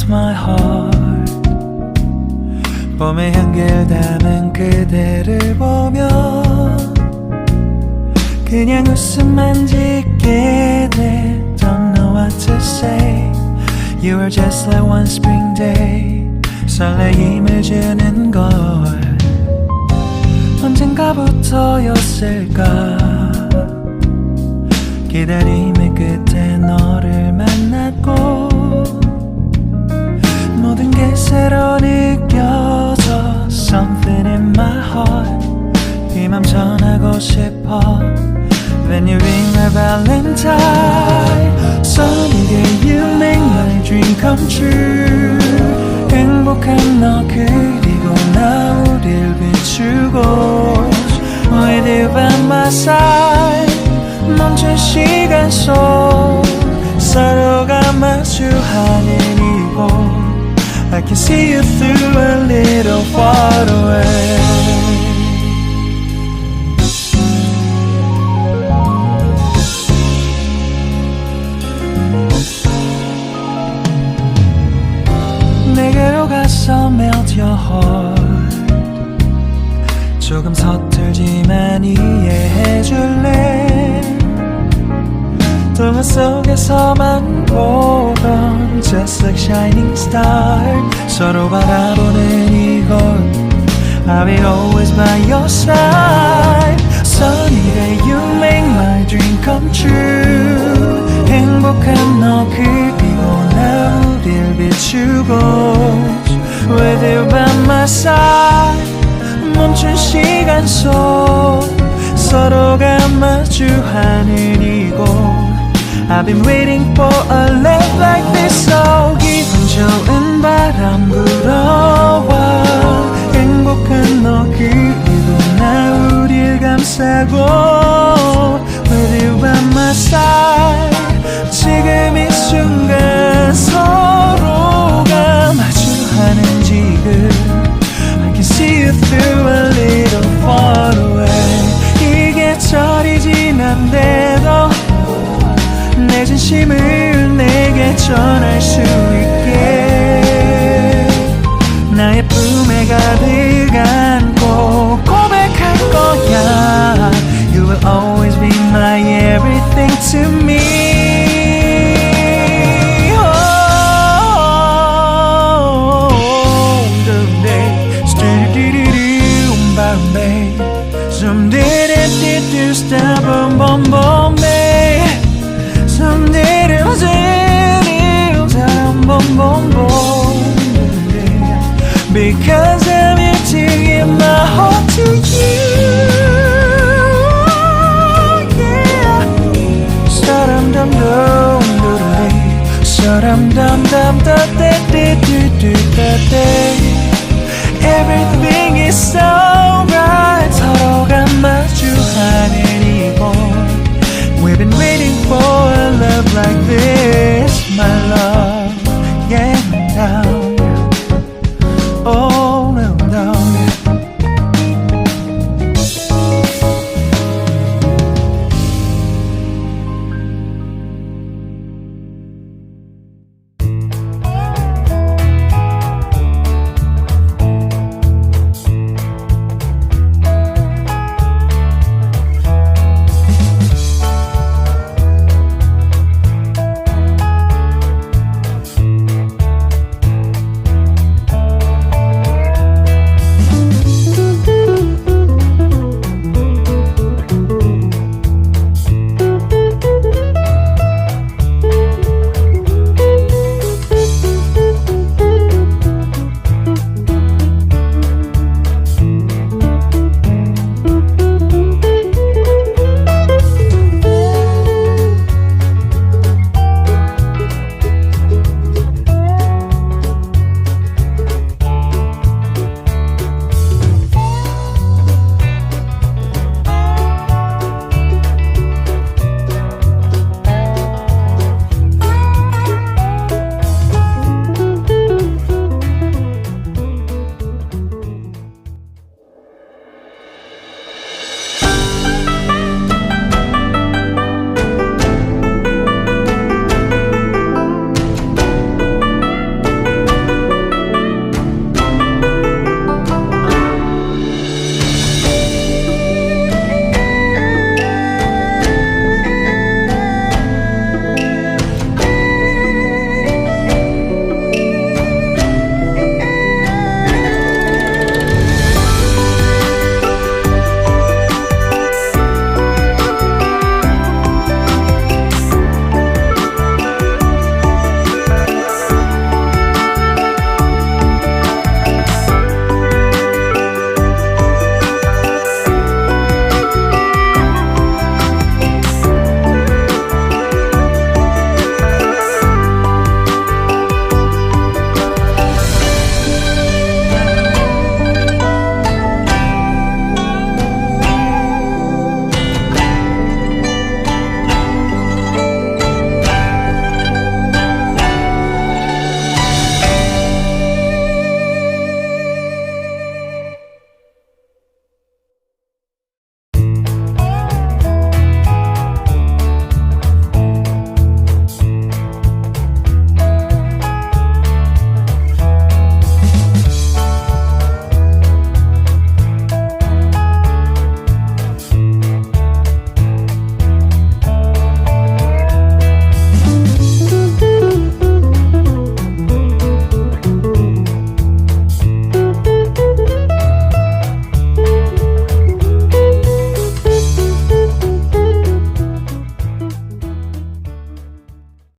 left my heart. 봄의 향기를 담은 그대를 보면 그냥 웃음만 짓게 돼. Don't know what to say. You were just like one spring day. 설레임을 주는 걸 언젠가부터였을까. 기다림의 끝에 너를 만났고 모든 게 새로 느껴져. Something in my heart. 이 맘 전하고 싶어. When you ring my valentine. Sunny day you make my dream come true. 행복한 너 그리고 나 우릴 비추고 With you by my side. 멈춘 시간 속 서로가 마주하는 이곳 I can see you through a little far away. 내게로 가서 melt your heart. 조금 서툴지만 이해해줄래. 동화 속에서만 보던 Just like shining star. 서로 바라보는 이곳 I will always by your side. Sunny day you make my dream come true. 행복한 너 그리고 나 우릴 비추고 With you by my side. 멈춘 시간 속 서로가 마주하는 이곳 I've been waiting for a love like this. So 기분 좋은 바람 불어와 행복한 너 그리고 나 우릴 감싸고 With you by my side. 지금 이 순간 서로가 마주하는 지금 I can see you through a little far away. 이게 철이 지난데도 내 진심을 내게 전할 수 있게 나의 품에 가득 안고 고백할 거야. You will always be my everything to me. Some did it, did you stop boom boom boom day. Some did it, boom boom boom day. Because I'm here to give my heart to you. Yeah. Sa-dum dum dum dum day. Sa-dum dum dum da da da da da da. Everything is so